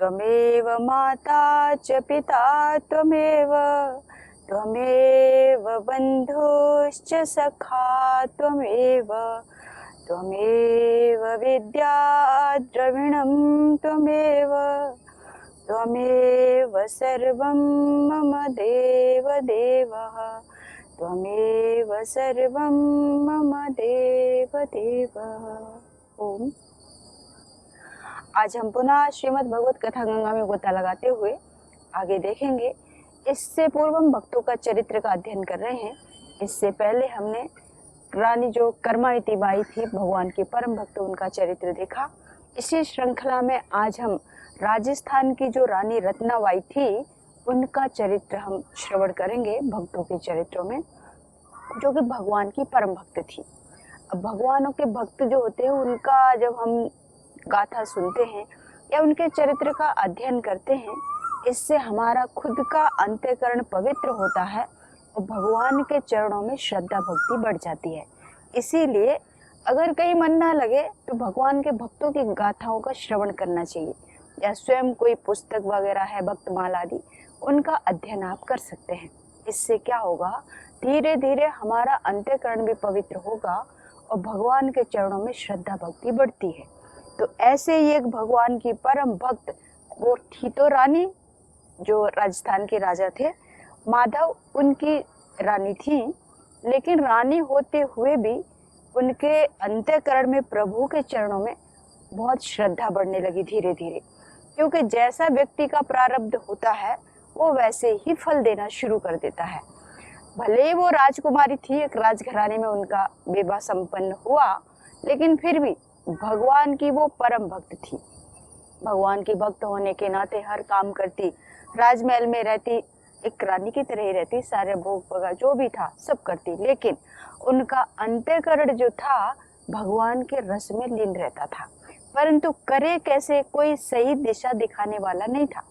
त्वमेव माता च पिता त्वमेव, त्वमेव बन्धुश्च सखा त्वमेव, त्वमेव विद्या द्रविणं त्वमेव, त्वमेव सर्वं मम देव देवः, त्वमेव सर्वं मम देव देवः। ओम। आज हम पुनः श्रीमद् भगवत कथा गंगा में गोता लगाते हुए आगे देखेंगे। इससे पूर्व हम भक्तों का चरित्र का अध्ययन कर रहे हैं। इससे पहले हमने रानी जो कर्मावती बाई थी, भगवान की परम भक्त, उनका चरित्र देखा। इसी श्रृंखला में आज हम राजस्थान की जो रानी रत्नाबाई थी, उनका चरित्र हम श्रवण करेंगे भक्तों के चरित्रों में, जो कि भगवान की परम भक्त थी। अब भगवानों के भक्त जो होते हैं, उनका जब हम गाथा सुनते हैं या उनके चरित्र का अध्ययन करते हैं, इससे हमारा खुद का अंतःकरण पवित्र होता है और भगवान के चरणों में श्रद्धा भक्ति बढ़ जाती है। इसीलिए अगर कहीं मन ना लगे तो भगवान के भक्तों की गाथाओं का श्रवण करना चाहिए, या स्वयं कोई पुस्तक वगैरह है, भक्तमाला आदि, उनका अध्ययन आप कर सकते हैं। इससे क्या होगा, धीरे धीरे हमारा अंतःकरण भी पवित्र होगा और भगवान के चरणों में श्रद्धा भक्ति बढ़ती है। तो ऐसे ही एक भगवान की परम भक्त, वो थी तो रानी, जो राजस्थान के राजा थे माधव, उनकी रानी थी। लेकिन रानी होते हुए भी उनके अंतःकरण में प्रभु के चरणों में बहुत श्रद्धा बढ़ने लगी धीरे धीरे, क्योंकि जैसा व्यक्ति का प्रारब्ध होता है वो वैसे ही फल देना शुरू कर देता है। भले ही वो राजकुमारी थी, एक राजघराने में उनका विवाह संपन्न हुआ, लेकिन फिर भी भगवान की वो परम भक्त थी। भगवान की भक्त होने के नाते हर काम करती, राजमहल में रहती, एक रानी की तरह ही रहती, सारे भोग वगैरह जो भी था सब करती, लेकिन उनका अंतःकरण जो था भगवान के रस में लीन रहता था। परंतु करे कैसे, कोई सही दिशा दिखाने वाला नहीं था।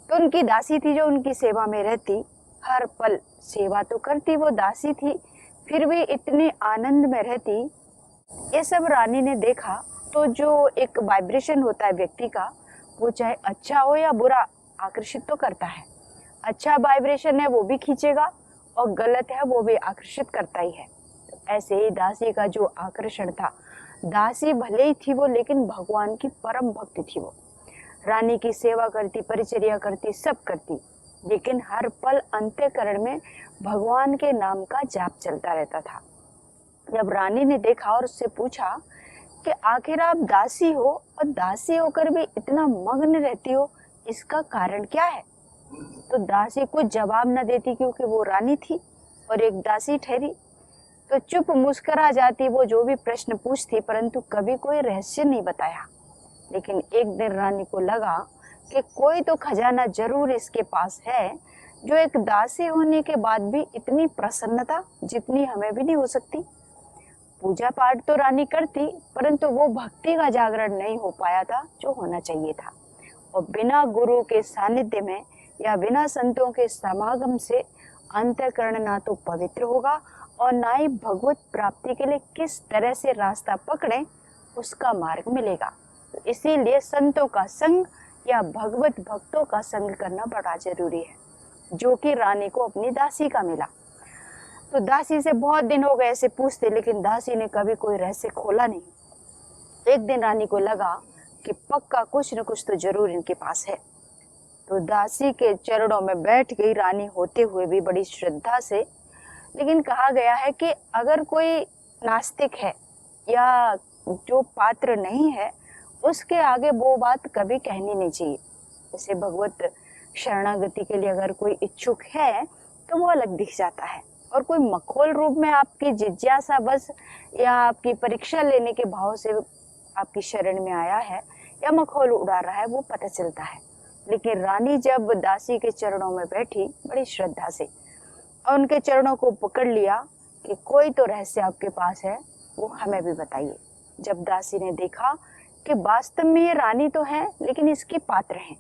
तो उनकी दासी थी जो उनकी सेवा में रहती, हर पल सेवा तो करती, वो दासी थी, फिर भी इतने आनंद में रहती। ये सब रानी ने देखा। तो जो एक वाइब्रेशन होता है व्यक्ति का, वो चाहे अच्छा हो या बुरा, आकर्षित तो करता है। अच्छा वाइब्रेशन है वो भी खींचेगा और गलत है वो भी आकर्षित करता ही है। तो ऐसे ही दासी का जो आकर्षण था, दासी भले ही थी वो, लेकिन भगवान की परम भक्त थी वो। रानी की सेवा करती, परिचर्या करती, सब करती, लेकिन हर पल अंतःकरण में भगवान के नाम का जाप चलता रहता था। जब रानी ने देखा और उससे पूछा कि आखिर आप दासी हो और दासी होकर भी इतना मग्न रहती हो, इसका कारण क्या है? तो दासी कुछ जवाब न देती, क्योंकि वो रानी थी और एक दासी ठहरी, तो चुप मुस्कुरा जाती वो जो भी प्रश्न पूछती, परंतु कभी कोई रहस्य नहीं बताया। लेकिन एक दिन रानी को लगा कि कोई तो खजाना जरूर इसके पास है, जो एक दासी होने के बाद भी इतनी प्रसन्नता जितनी हमें भी नहीं हो सकती। पूजा पाठ तो रानी करती, परंतु वो भक्ति का जागरण नहीं हो पाया था जो होना चाहिए था। और बिना गुरु के सानिध्य में या बिना संतों के समागम से अंतःकरण ना तो पवित्र होगा और ना ही भगवत प्राप्ति के लिए किस तरह से रास्ता पकड़े उसका मार्ग मिलेगा। तो इसीलिए संतों का संग या भगवत भक्तों का संग करना बड़ा जरूरी है, जो कि रानी को अपनी दासी का मिला। तो दासी से बहुत दिन हो गए ऐसे पूछते, लेकिन दासी ने कभी कोई रहस्य खोला नहीं। एक दिन रानी को लगा कि पक्का कुछ न कुछ तो जरूर इनके पास है। तो दासी के चरणों में बैठ गई रानी, होते हुए भी बड़ी श्रद्धा से। लेकिन कहा गया है कि अगर कोई नास्तिक है या जो पात्र नहीं है, उसके आगे वो बात कभी कहनी नहीं चाहिए। जैसे भगवत शरणागति के लिए अगर कोई इच्छुक है तो वो अलग दिख जाता है, और कोई मखौल रूप में आपकी जिज्ञासा बस या आपकी परीक्षा लेने के भाव से आपकी शरण में आया है या मखौल उड़ा रहा है, वो पता चलता है। लेकिन रानी जब दासी के चरणों में बैठी बड़ी श्रद्धा से और उनके चरणों को पकड़ लिया कि कोई तो रहस्य आपके पास है, वो हमें भी बताइए। जब दासी ने देखा कि वास्तव में ये रानी तो है, लेकिन इसकी पात्र है,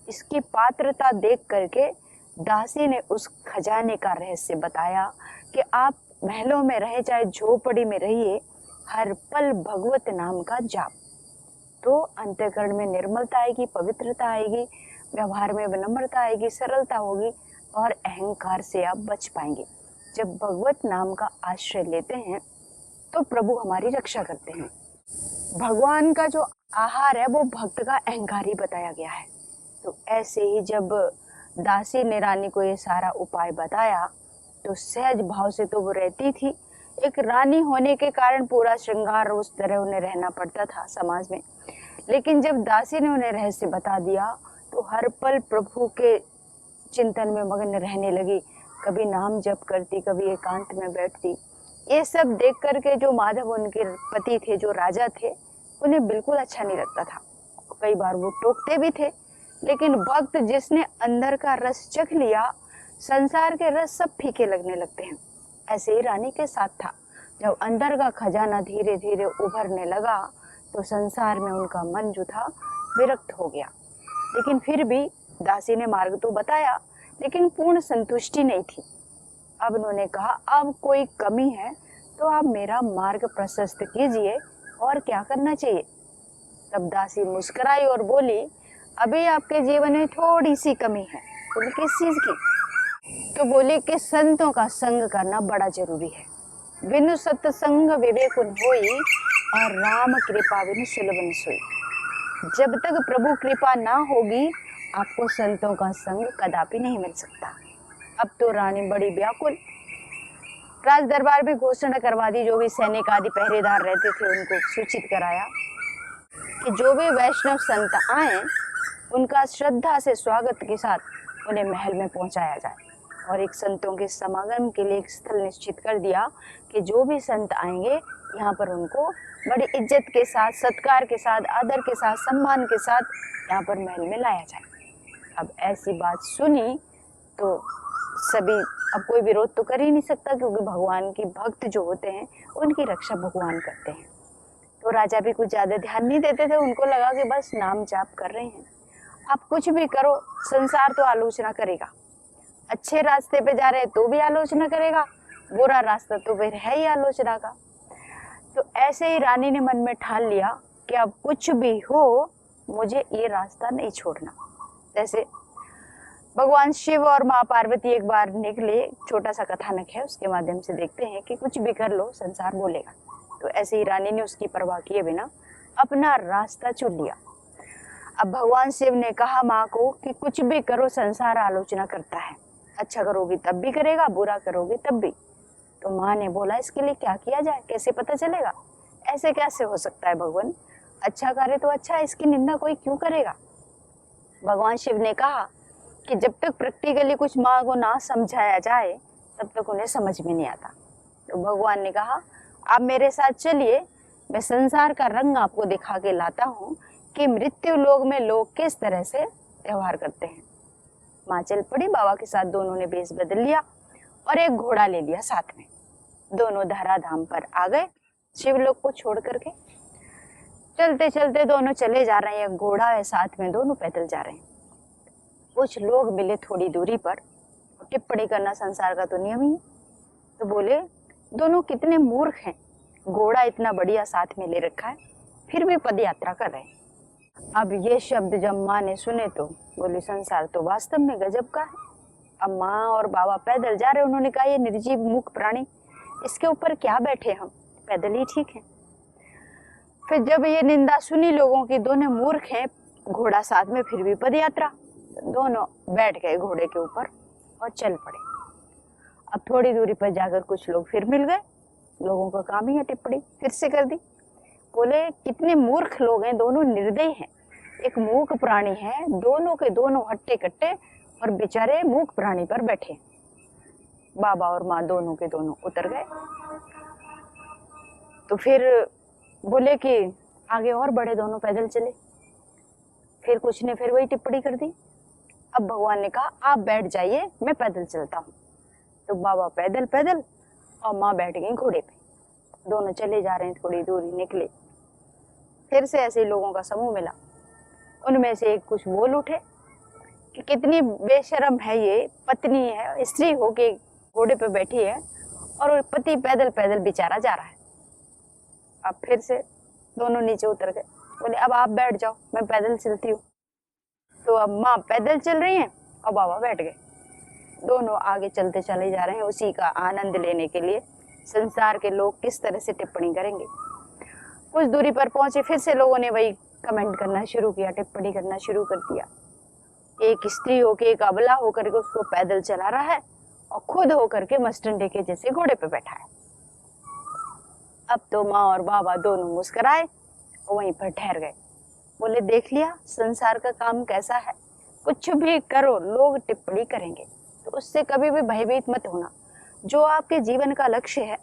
इसकी पात्रता देख करके दासी ने उस खजाने का रहस्य बताया कि आप महलों में रहे चाहे झोपड़ी में रहिए, हर पल भगवत नाम का जाप, तो अंतःकरण में निर्मलता आएगी, पवित्रता आएगी, व्यवहार में विनम्रता आएगी, सरलता होगी और अहंकार से आप बच पाएंगे। जब भगवत नाम का आश्रय लेते हैं तो प्रभु हमारी रक्षा करते हैं। भगवान का जो आहार है वो भक्त का अहंकार ही बताया गया है। तो ऐसे ही जब दासी ने रानी को ये सारा उपाय बताया तो सहज भाव से तो वो रहती थी। एक रानी होने के कारण पूरा श्रृंगार उस तरह उन्हें रहना पड़ता था समाज में। लेकिन जब दासी ने उन्हें रहस्य बता दिया तो हर पल प्रभु के चिंतन में मग्न रहने लगी। कभी नाम जप करती, कभी एकांत में बैठती। ये सब देख करके जो माधव उनके पति थे, जो राजा थे, उन्हें बिल्कुल अच्छा नहीं लगता था। कई बार वो टोकते भी थे। लेकिन भक्त जिसने अंदर का रस चख लिया, संसार के रस सब फीके लगने लगते हैं। ऐसे ही रानी के साथ था। जब अंदर का खजाना धीरे धीरे उभरने लगा तो संसार में उनका मन जो था विरक्त हो गया। लेकिन फिर भी दासी ने मार्ग तो बताया, लेकिन पूर्ण संतुष्टि नहीं थी। अब उन्होंने कहा, अब कोई कमी है तो आप मेरा मार्ग प्रशस्त कीजिए, और क्या करना चाहिए। तब दासी मुस्कुराई और बोली, अभी आपके जीवन में थोड़ी सी कमी है। बोली, किस चीज की? तो बोली कि संतों का संग करना बड़ा जरूरी है। बिनु सत्संग विवेक होई, और राम कृपा बिनु सुलभ न सोई। जब तक प्रभु कृपा ना होगी आपको संतों का संग कदापि नहीं मिल सकता। अब तो रानी बड़ी व्याकुल। राज दरबार में घोषणा करवा दी। जो भी सैनिक आदि पहरेदार रहते थे उनको सूचित कराया कि जो भी वैष्णव संत आए उनका श्रद्धा से स्वागत के साथ उन्हें महल में पहुंचाया जाए। और एक संतों के समागम के लिए एक स्थल निश्चित कर दिया कि जो भी संत आएंगे यहाँ पर उनको बड़ी इज्जत के साथ, सत्कार के साथ, आदर के साथ, सम्मान के साथ यहाँ पर महल में लाया जाए। अब ऐसी बात सुनी तो सभी, अब कोई विरोध तो कर ही नहीं सकता, क्योंकि भगवान के भक्त जो होते हैं उनकी रक्षा भगवान करते हैं। तो राजा भी कुछ ज्यादा ध्यान नहीं देते थे। उनको लगा कि बस नाम जाप कर रहे हैं। आप कुछ भी करो, संसार तो आलोचना करेगा। अच्छे रास्ते पे जा रहे हैं तो भी आलोचना करेगा, बुरा रास्ता तो फिर है ही आलोचना का। तो ऐसे ही रानी ने मन में ठान लिया कि अब कुछ भी हो मुझे ये रास्ता नहीं छोड़ना। जैसे भगवान शिव और माँ पार्वती एक बार निकले, छोटा सा कथानक है, उसके माध्यम से देखते हैं कि कुछ भी कर लो संसार बोलेगा। तो ऐसे ही रानी ने उसकी परवाह किए बिना अपना रास्ता चुन लिया। अब भगवान शिव ने कहा माँ को कि कुछ भी करो संसार आलोचना करता है, अच्छा करोगी तब भी करेगा, बुरा करोगे तब भी। तो माँ ने बोला, इसके लिए क्या किया जाए, कैसे पता चलेगा? ऐसे कैसे हो सकता है भगवान, अच्छा करे तो अच्छा, इसकी निंदा कोई क्यों करेगा? भगवान शिव ने कहा कि जब तक प्रैक्टिकली कुछ माँ को ना समझाया जाए तब तक उन्हें समझ में नहीं आता। तो भगवान ने कहा, आप मेरे साथ चलिए, मैं संसार का रंग आपको दिखा के लाता हूँ कि मृत्यु लोक में लोग किस तरह से व्यवहार करते हैं। माँ चल पड़ी। बाबा के साथ दोनों ने भेष बदल लिया और एक घोड़ा ले लिया साथ में। दोनों धरा धाम पर आ गए शिवलोक को छोड़ करके। चलते चलते दोनों चले जा रहे हैं, घोड़ा है साथ में, दोनों पैदल जा रहे हैं। कुछ लोग मिले थोड़ी दूरी पर, टिप्पणी करना संसार का तो नियम ही है। तो बोले, दोनों कितने मूर्ख हैं, घोड़ा इतना बढ़िया साथ में ले रखा है फिर भी पद यात्रा कर रहे हैं। अब ये शब्द जब माँ ने सुने तो बोली, संसार तो वास्तव में गजब का है। अब माँ और बाबा पैदल जा रहे, उन्होंने कहा, ये निर्जीव मूक प्राणी, इसके ऊपर क्या बैठे हम, पैदल ही ठीक है। फिर जब ये निंदा सुनी लोगों की, दोनों मूर्ख हैं, घोड़ा साथ में फिर भी पद यात्रा, दोनों बैठ गए घोड़े के ऊपर और चल पड़े। अब थोड़ी दूरी पर जाकर कुछ लोग फिर मिल गए, लोगों का काम ही है टिप्पणी फिर से कर दी। बोले, कितने मूर्ख लोग हैं, दोनों निर्दयी हैं, एक मूक प्राणी है, दोनों के दोनों हट्टे कट्टे और बेचारे मूक प्राणी पर बैठे। बाबा और माँ दोनों के दोनों उतर गए। तो फिर बोले कि आगे और बढ़े, दोनों पैदल चले। फिर कुछ ने फिर वही टिप्पणी कर दी। अब भगवान ने कहा, आप बैठ जाइए, मैं पैदल चलता हूँ। तो बाबा पैदल पैदल और माँ बैठ गई घोड़े पे। दोनों चले जा रहे हैं, थोड़ी दूरी निकले, फिर से ऐसे लोगों का समूह मिला। उनमें से एक कुछ बोल उठे कि कितनी बेशर्म है ये, पत्नी है, स्त्री हो के घोड़े पे बैठी है और पति पैदल पैदल बेचारा जा रहा है। अब फिर से दोनों नीचे उतर गए। बोले अब आप बैठ जाओ, मैं पैदल चलती हूँ। तो अब माँ पैदल चल रही हैं और बाबा बैठ गए। दोनों आगे चलते चले जा रहे हैं उसी का आनंद लेने के लिए। संसार के लोग किस तरह से टिप्पणी करेंगे। कुछ दूरी पर पहुंचे, फिर से लोगों ने वही कमेंट करना शुरू किया, टिप्पणी करना शुरू कर दिया। एक स्त्री होकर, एक अबला होकर के उसको पैदल चला रहा है और खुद होकर के मस्टंडे के जैसे घोड़े पे बैठा है। अब तो माँ और बाबा दोनों मुस्कुराए और वहीं पर ठहर गए। बोले देख लिया संसार का काम कैसा है, कुछ भी करो लोग टिप्पणी करेंगे, तो उससे कभी भी भयभीत मत होना। जो आपके जीवन का लक्ष्य है,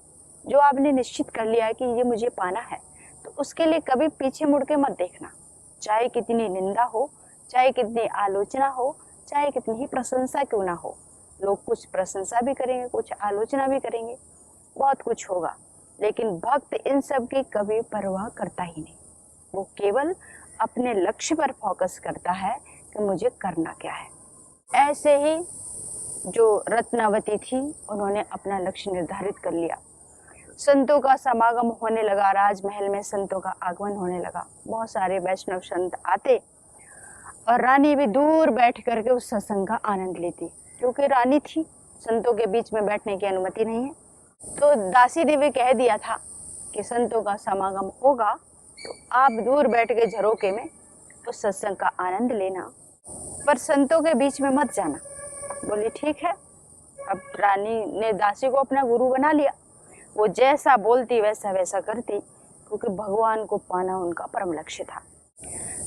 जो आपने निश्चित कर लिया है कि ये मुझे पाना है, तो उसके लिए कभी पीछे मुड़ के मत देखना। चाहे कितनी निंदा हो, चाहे कितनी आलोचना हो, चाहे कितनी ही प्रशंसा क्यों ना हो। लोग कुछ प्रशंसा भी करेंगे, कुछ आलोचना भी करेंगे, बहुत कुछ होगा, लेकिन भक्त इन सब की कभी परवाह करता ही नहीं। वो केवल अपने लक्ष्य पर फोकस करता है कि मुझे करना क्या है। ऐसे ही जो रत्नावती थी, उन्होंने अपना लक्ष्य निर्धारित कर लिया। संतों का समागम होने लगा, राजमहल में संतों का आगमन होने लगा। बहुत सारे वैष्णव संत आते और रानी भी दूर बैठ करके उस सत्संग का आनंद लेती, क्योंकि रानी थी, संतों के बीच में बैठने की अनुमति नहीं है। तो दासी देवी कह दिया था कि संतों का समागम होगा तो आप दूर बैठ के झरोके में उस सत्संग का आनंद लेना, पर संतों के बीच में मत जाना। बोली ठीक है। अब रानी ने दासी को अपना गुरु बना लिया। वो जैसा बोलती वैसा वैसा करती, क्योंकि भगवान को पाना उनका परम लक्ष्य था।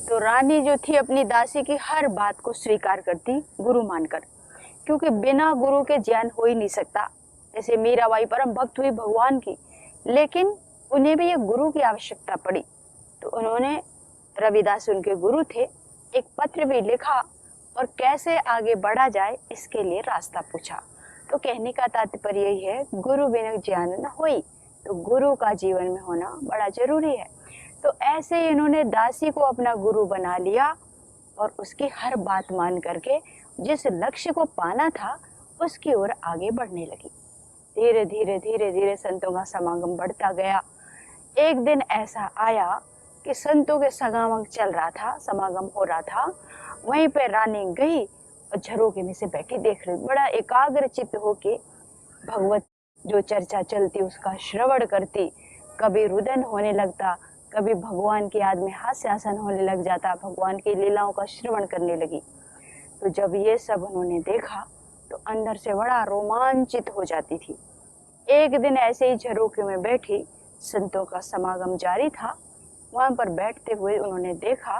तो रानी जो थी अपनी दासी की हर बात को स्वीकार करती गुरु मानकर, क्योंकि बिना गुरु के ज्ञान हो ही नहीं सकता। जैसे मीराबाई परम भक्त हुई भगवान की, लेकिन उन्हें भी एक गुरु की आवश्यकता पड़ी, तो उन्होंने, रविदास उनके गुरु थे, एक पत्र भी लिखा और कैसे आगे बढ़ा जाए इसके लिए रास्ता पूछा। तो कहने का तात्पर्य यही है, गुरु बिना ज्ञान न होई, तो गुरु का जीवन में होना बड़ा जरूरी है। तो ऐसे ही इन्होंने दासी को अपना गुरु बना लिया और उसकी हर बात मान करके जिस लक्ष्य को पाना था उसकी ओर आगे बढ़ने लगी। धीरे धीरे धीरे धीरे संतों का समागम बढ़ता गया। एक दिन ऐसा आया कि संतों के समागम चल रहा था, समागम हो रहा था, वहीं पे रानी गई और झरोके में से बैठी देख रही, बड़ा एकाग्र चित्त होके भगवत जो चर्चा चलती उसका श्रवण करती। कभी रुदन होने लगता, कभी भगवान की याद में हास्यासन होने लग जाता, भगवान की लीलाओं का श्रवण करने लगी। तो जब ये सब उन्होंने देखा तो अंदर से बड़ा रोमांचित हो जाती थी। एक दिन ऐसे ही झरोके में बैठी, संतों का समागम जारी था, वहां पर बैठते हुए उन्होंने देखा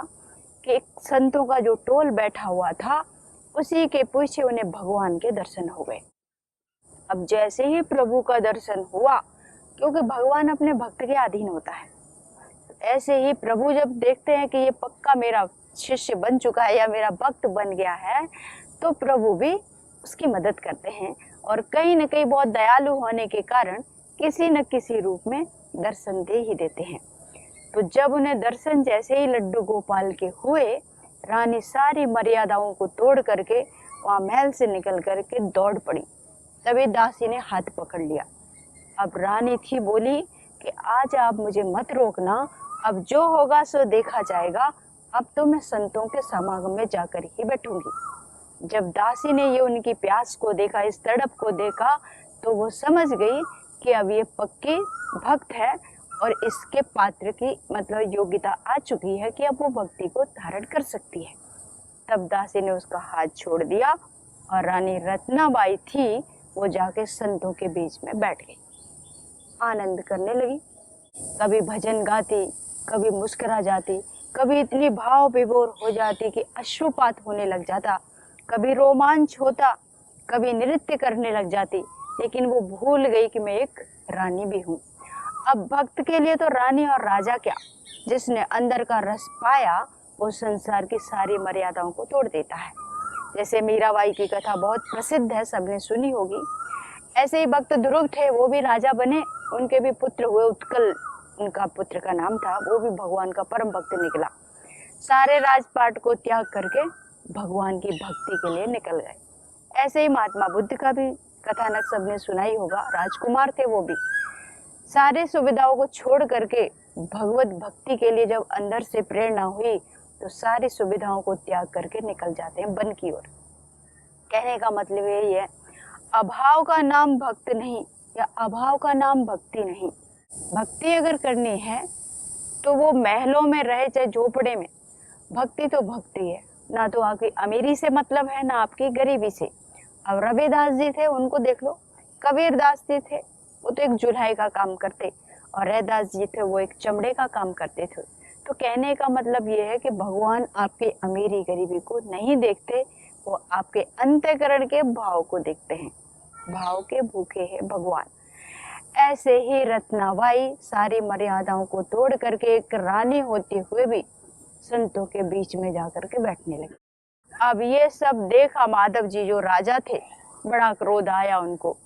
कि एक संतों का जो टोल बैठा हुआ था उसी के पीछे उन्हें भगवान के दर्शन हो गए। अब जैसे ही प्रभु का दर्शन हुआ, क्योंकि भगवान अपने भक्त के अधीन होता है, ऐसे ही प्रभु जब देखते हैं कि ये पक्का मेरा शिष्य बन चुका है या मेरा भक्त बन गया है, तो प्रभु भी उसकी मदद करते हैं और कहीं न कहीं बहुत दयालु होने के कारण किसी न किसी रूप में दर्शन दे ही देते हैं। तो जब उन्हें दर्शन जैसे ही लड्डू गोपाल के हुए, रानी सारी मर्यादाओं को तोड़ करके वहाँ महल से निकल करके दौड़ पड़ी। तभी दासी ने हाथ पकड़ लिया। अब रानी थी, बोली कि आज आप मुझे मत रोकना, अब जो होगा सो देखा जाएगा, अब तो मैं संतों के समागम में जाकर ही बैठूंगी। जब दासी ने ये उनकी प्यास को देखा, इस तड़प को देखा, तो वो समझ गई कि अब ये पक्की भक्त है और इसके पात्र की मतलब योग्यता आ चुकी है कि अब वो भक्ति को धारण कर सकती है। तब दासी ने उसका हाथ छोड़ दिया और रानी रत्नाबाई थी, वो जाके संतों के बीच में बैठ गई, आनंद करने लगी। कभी भजन गाती, कभी मुस्कुरा जाती, कभी इतनी भाव विभोर हो जाती कि अश्रुपात होने लग जाता, कभी रोमांच होता, कभी नृत्य करने लग जाती, लेकिन वो भूल गई कि मैं एक रानी भी हूँ। अब भक्त के लिए तो रानी और राजा क्या, जिसने अंदर का रस पाया वो संसार की सारी मर्यादाओं को तोड़ देता है। जैसे मीराबाई की कथा बहुत प्रसिद्ध है, सबने सुनी होगी। ऐसे ही भक्त ध्रुव थे, वो भी राजा बने, उनके भी पुत्र हुए, उत्कल उनका पुत्र का नाम था, वो भी भगवान का परम भक्त निकला। सारे राजपाट को त्याग करके भगवान की भक्ति के लिए निकल गए। ऐसे ही महात्मा बुद्ध का भी कथानक सबने सुना ही होगा, राजकुमार थे वो भी, सारे सुविधाओं को छोड़ करके भगवत भक्ति के लिए जब अंदर से प्रेरणा हुई तो सारी सुविधाओं को त्याग करके निकल जाते हैं वन की ओर। कहने का मतलब यही है, अभाव का नाम भक्त नहीं या अभाव का नाम भक्ति नहीं। भक्ति अगर करनी है तो वो महलों में रहे चाहे झोपड़े में, भक्ति तो भक्ति है। ना तो आपकी अमीरी से मतलब है, ना आपकी गरीबी से। अब रविदास जी थे, उनको देख लो। कबीर दास जी थे, वो तो एक जुल्हाई का काम करते, और रैदास जी थे, वो एक चमड़े का काम करते थे। तो कहने का मतलब ये है कि भगवान आपकी अमीरी गरीबी को नहीं देखते, वो आपके अंतःकरण के भाव को देखते हैं। भाव के भूखे हैं भगवान। ऐसे ही रत्नाबाई सारी मर्यादाओं को तोड़ करके एक रानी होते हुए भी संतों के बीच में जाकर के बैठने लगी। अब ये सब देखा माधव जी जो राजा थे, बड़ा क्रोध आया उनको,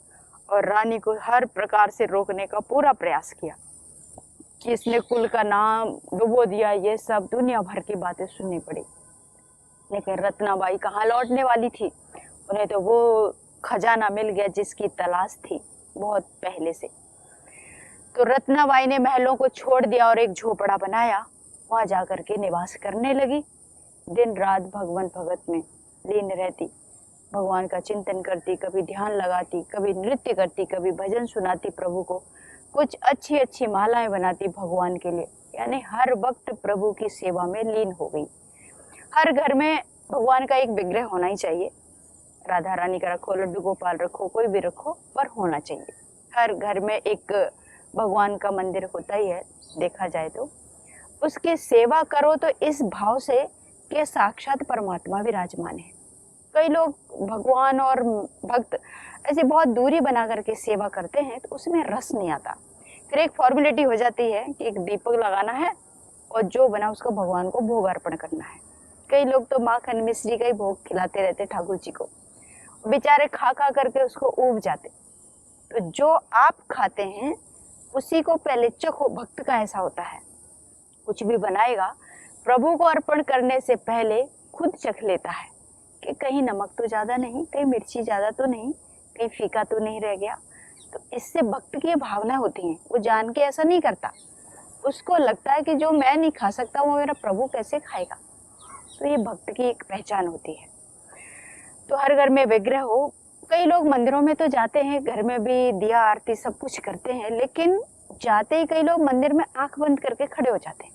और रानी को हर प्रकार से रोकने का पूरा प्रयास किया कि इसने कुल का नाम डुबो दिया। ये सब दुनिया भर की बातें सुननी पड़ी, लेकिन रत्नाबाई कहाँ लौटने वाली थी। उन्हें तो वो खजाना मिल गया जिसकी तलाश थी बहुत पहले से। तो रत्नाबाई ने महलों को छोड़ दिया और एक झोपड़ा बनाया, वहां जाकर के निवास करने लगी। दिन रात भगवान भगत में लीन रहती, भगवान का चिंतन करती, कभी ध्यान लगाती, कभी नृत्य करती, कभी भजन सुनाती प्रभु को, कुछ अच्छी अच्छी मालाएं बनाती भगवान के लिए। यानी हर वक्त प्रभु की सेवा में लीन हो गई। हर घर में भगवान का एक विग्रह होना ही चाहिए। राधा रानी का रखो, लड्डू गोपाल रखो, कोई भी रखो, पर होना चाहिए। हर घर में एक भगवान का मंदिर होता ही है, देखा जाए तो। उसकी सेवा करो तो इस भाव से कि साक्षात परमात्मा विराजमान है। कई लोग भगवान और भक्त ऐसे बहुत दूरी बना करके सेवा करते हैं, तो उसमें रस नहीं आता। फिर एक फॉर्मेलिटी हो जाती है कि एक दीपक लगाना है और जो बना उसको भगवान को भोग अर्पण करना है। कई लोग तो माखन मिश्री का ही भोग खिलाते रहते ठाकुर जी को, बेचारे खा खा करके उसको ऊब जाते। तो जो आप खाते हैं उसी को पहले चखो। भक्त का ऐसा होता है, कुछ भी बनाएगा प्रभु को अर्पण करने से पहले खुद चख लेता है कि कहीं नमक तो ज्यादा नहीं, कहीं मिर्ची ज्यादा तो नहीं, कहीं फीका तो नहीं रह गया। तो इससे भक्त की भावना होती है, वो जान के ऐसा नहीं करता। उसको लगता है कि जो मैं नहीं खा सकता वो मेरा प्रभु कैसे खाएगा। तो ये भक्त की एक पहचान होती है। तो हर घर में विग्रह हो। कई लोग मंदिरों में तो जाते हैं, घर में भी दिया आरती सब कुछ करते हैं, लेकिन जाते ही कई लोग मंदिर में आंख बंद करके खड़े हो जाते हैं।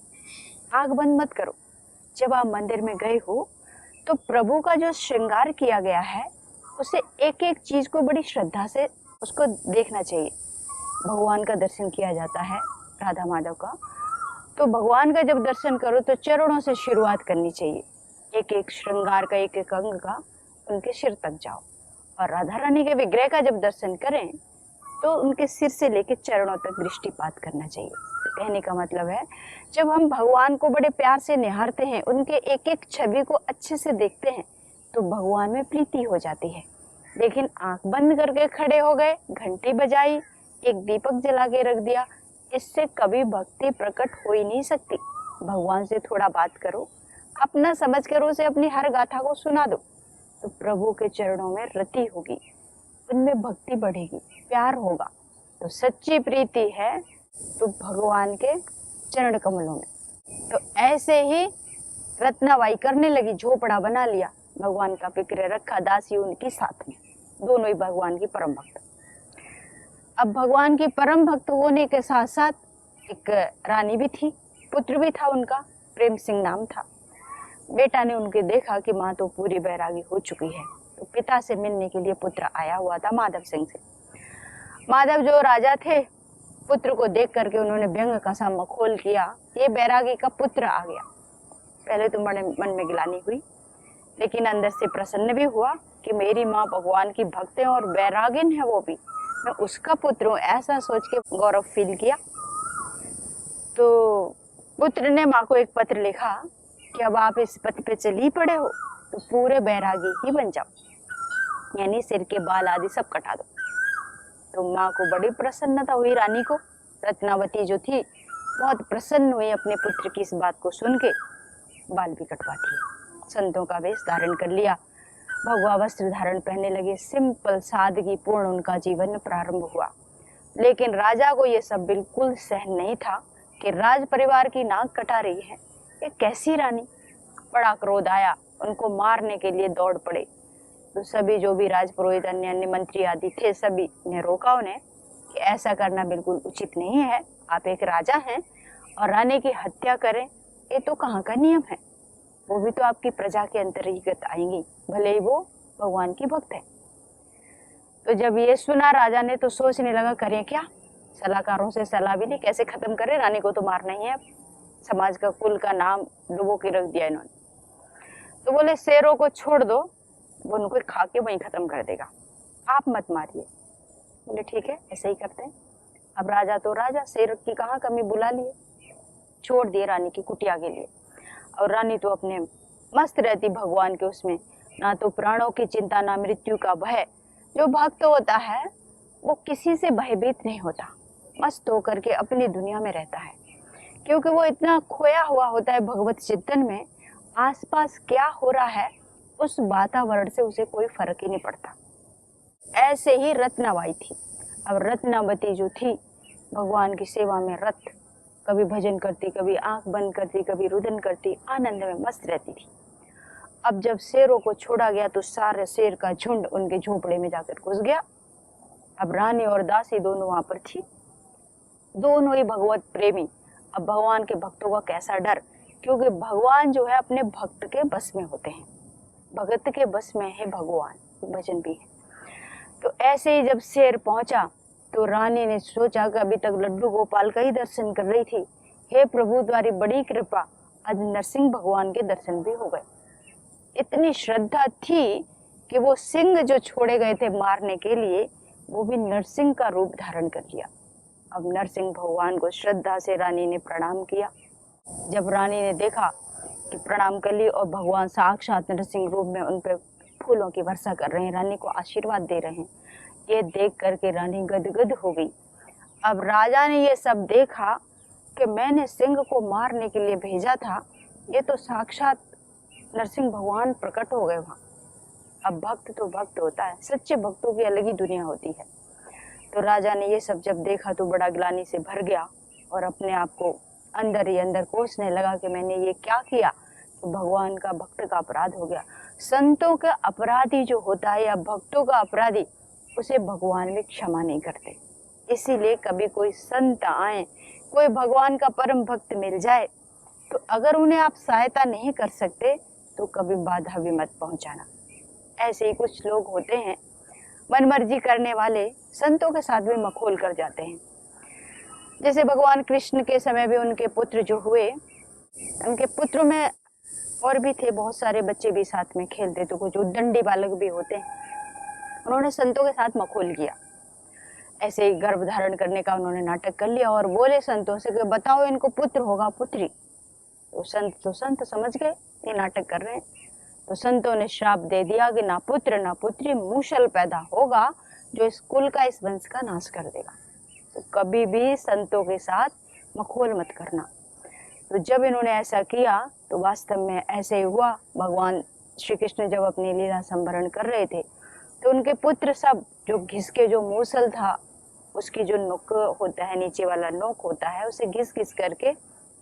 आंख बंद मत करो। जब आप मंदिर में गए हो तो प्रभु का जो श्रृंगार किया गया है उसे एक एक चीज को बड़ी श्रद्धा से उसको देखना चाहिए। भगवान का दर्शन किया जाता है, राधा माधव का, तो भगवान का जब दर्शन करो तो चरणों से शुरुआत करनी चाहिए। एक एक श्रृंगार का, एक एक अंग का, उनके सिर तक जाओ। और राधा रानी के विग्रह का जब दर्शन करें तो उनके सिर से लेकर चरणों तक दृष्टिपात करना चाहिए। तो कहने का मतलब है, जब हम भगवान को बड़े प्यार से निहारते हैं, उनके एक एक छवि को अच्छे से देखते हैं, तो भगवान में प्रीति हो जाती है। लेकिन आंख बंद करके खड़े हो गए, घंटी बजाई, एक दीपक जला के रख दिया, इससे कभी भक्ति प्रकट हो ही नहीं सकती। भगवान से थोड़ा बात करो, अपना समझ कर उसे अपनी हर गाथा को सुना दो, तो प्रभु के चरणों में रति होगी, उनमें भक्ति बढ़ेगी, प्यार होगा। तो सच्ची प्रीति है तो भगवान के चरण कमलों में। तो ऐसे ही रत्नाबाई करने लगी, झोपड़ा बना लिया, भगवान का विग्रह रखा, दासी उनकी साथ में, दोनों ही भगवान की परम भक्त। अब भगवान की परम भक्त होने के साथ साथ एक रानी भी थी, पुत्र भी था उनका, प्रेम सिंह नाम था। बेटा ने उनके देखा कि माँ तो पूरी बैरागी हो चुकी है, तो पिता से मिलने के लिए पुत्र आया हुआ था माधव सिंह से। माधव जो राजा थे, पुत्र को देख करके उन्होंने व्यंग का सा मखौल किया, ये बैरागी का पुत्र आ गया। पहले तो मन में गिलानी हुई, लेकिन अंदर से प्रसन्न भी हुआ कि मेरी माँ भगवान की भक्त है और बैरागिन है, वो भी मैं उसका पुत्र हूँ, ऐसा सोच के गौरव फील किया। तो पुत्र ने माँ को एक पत्र लिखा कि अब आप इस पथ पे चली पड़े हो तो पूरे बैरागी ही बन जाओ, यानी सिर के बाल आदि सब कटा दो। तो माँ को बड़ी प्रसन्नता हुई, रानी को, रत्नावती जो थी बहुत प्रसन्न हुई अपने पुत्र की इस बात को सुन के। बाल भी कटवा दिए, संतों का वेश धारण कर लिया, भगवा वस्त्र धारण पहनने लगे, सिंपल सादगी पूर्ण उनका जीवन प्रारंभ हुआ। लेकिन राजा को ये सब बिल्कुल सहन नहीं था, कि राज परिवार की नाक कटा रही है, ये कैसी रानी। बड़ा क्रोध आया, उनको मारने के लिए दौड़ पड़े। तो सभी जो भी राजपुरोहित, अन्य अन्य मंत्री आदि थे, सभी ने रोका उन्हें कि ऐसा करना बिल्कुल उचित नहीं है। आप एक राजा हैं और रानी की हत्या करें, ये तो कहाँ का नियम है। वो भी तो आपकी प्रजा के अंतर्गत आएंगी, भले ही वो भगवान की भक्त है। तो जब ये सुना राजा ने तो सोचने लगा, करें क्या। सलाहकारों से सलाह भी ली, कैसे खत्म करें, रानी को तो मारना ही है। समाज का, कुल का नाम डुबो के रख दिया इन्होंने। तो बोले शेरों को छोड़ दो, वो उनको खा के वहीं खत्म कर देगा, आप मत मारिए। बोले ठीक है, ऐसे ही करते हैं। अब राजा तो राजा, शेर की कहाँ कमी, बुला लिए, छोड़ दिए रानी की कुटिया के लिए। और रानी तो अपने मस्त रहती भगवान के उसमें, ना तो प्राणों की चिंता, ना मृत्यु का भय। जो भक्त होता है वो किसी से भयभीत नहीं होता, मस्त होकर के अपनी दुनिया में रहता है, क्योंकि वो इतना खोया हुआ होता है भगवत चिंतन में। आसपास क्या हो रहा है उस वातावरण से उसे कोई फर्क ही नहीं पड़ता। ऐसे ही रत्नाबाई थी। अब रत्नावती जो थी, भगवान की सेवा में रत, कभी भजन करती, कभी आंख बंद करती, कभी रुदन करती, आनंद में मस्त रहती थी। अब जब शेरों को छोड़ा गया तो सारे शेर का झुंड उनके झोपड़े में जाकर घुस गया। अब रानी और दासी दोनों वहां पर थी, दोनों ही भगवत प्रेमी। अब भगवान के भक्तों का कैसा डर, क्योंकि भगवान जो है अपने भक्त के बस में होते हैं, भगत के बस में है भगवान, भजन भी है। तो ऐसे ही जब शेर पहुंचा तो रानी ने सोचा कि अभी तक लड्डू गोपाल का ही दर्शन कर रही थी, हे प्रभु तुम्हारी बड़ी कृपा, आज नरसिंह भगवान के दर्शन भी हो गए। इतनी श्रद्धा थी कि वो सिंह जो छोड़े गए थे मारने के लिए, वो भी नरसिंह का रूप धारण कर लिया। अब नरसिंह भगवान को श्रद्धा से रानी ने प्रणाम किया। जब रानी ने देखा कि प्रणाम कर ली और भगवान साक्षात नरसिंह रूप में उन पे फूलों की वर्षा कर रहे हैं, रानी को आशीर्वाद दे रहे हैं, ये देख करके रानी गदगद हो गई। अब राजा ने ये सब देखा कि मैंने सिंह को मारने के लिए भेजा था, ये तो साक्षात नरसिंह भगवान प्रकट हो गए वहां। अब भक्त तो भक्त होता है, सच्चे भक्तों की अलग ही दुनिया होती है। तो राजा ने ये सब जब देखा तो बड़ा ग्लानि से भर गया और अपने आप को अंदर ही अंदर कोसने लगा कि मैंने ये क्या किया। तो भगवान का, भक्त का अपराध हो गया। संतों का अपराधी जो होता है या भक्तों का अपराधी, उसे भगवान भी क्षमा नहीं करते। इसीलिए कभी कोई संत आए, कोई भगवान का परम भक्त मिल जाए, तो अगर उन्हें आप सहायता नहीं कर सकते तो कभी बाधा भी मत पहुंचाना। ऐसे ही कुछ लोग होते हैं मनमर्जी करने वाले, संतों के साथ भी मखौल कर जाते हैं। जैसे भगवान कृष्ण के समय भी उनके पुत्र जो हुए, उनके पुत्रों में और भी थे, बहुत सारे बच्चे भी साथ में खेलते, तो कुछ उद्दंडी बालक भी होते हैं। उन्होंने संतों के साथ मखौल किया, ऐसे ही गर्भ धारण करने का उन्होंने नाटक कर लिया और बोले संतों से कि बताओ इनको पुत्र होगा पुत्री। तो संत समझ गए ये नाटक कर रहे हैं। तो संतों ने श्राप दे दिया कि ना पुत्र ना पुत्री, मूषल पैदा होगा जो इस कुल का, इस वंश का नाश कर देगा। तो कभी भी संतों के साथ मखौल मत करना। तो जब इन्होंने ऐसा किया तो वास्तव में ऐसे ही हुआ। भगवान श्री कृष्ण जब अपनी लीला संवरण कर रहे थे तो उनके पुत्र सब, जो घिसके, जो मूसल था उसकी जो नोक होता है, नीचे वाला नोक होता है, उसे घिस घिस करके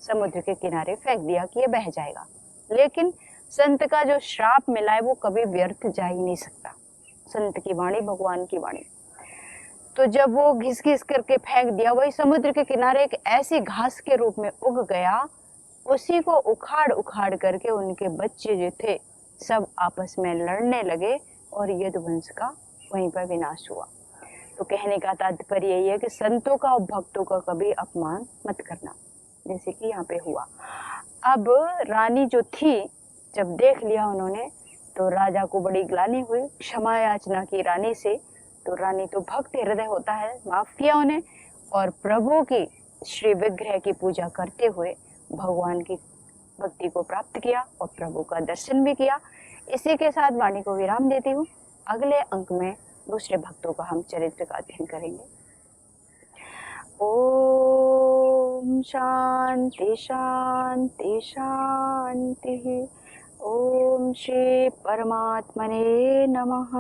समुद्र के किनारे फेंक दिया कि ये बह जाएगा। लेकिन संत का जो श्राप मिला है वो कभी व्यर्थ जा ही नहीं सकता। संत की वाणी भगवान की वाणी। तो जब वो घिस घिस करके फेंक दिया, वही समुद्र के किनारे एक ऐसी घास के रूप में उग गया, उसी को उखाड़ उखाड़ करके उनके बच्चे जो थे सब आपस में लड़ने लगे और यदुवंश का वहीं पर विनाश हुआ। तो कहने का तात्पर्य यही है कि संतों का और भक्तों का कभी अपमान मत करना, जैसे कि यहाँ पे हुआ। अब रानी जो थी, जब देख लिया उन्होंने तो राजा को बड़ी ग्लानि हुई, क्षमा याचना की रानी से। तो रानी तो भक्त हृदय होता है, माफ किया उन्हें और प्रभु की श्री विग्रह की पूजा करते हुए भगवान की भक्ति को प्राप्त किया और प्रभु का दर्शन भी किया। इसी के साथ वाणी को विराम देती हूँ। अगले अंक में दूसरे भक्तों का हम चरित्र का अध्ययन करेंगे। ओम शांति शांति शांति। ओम श्री परमात्मने नमः।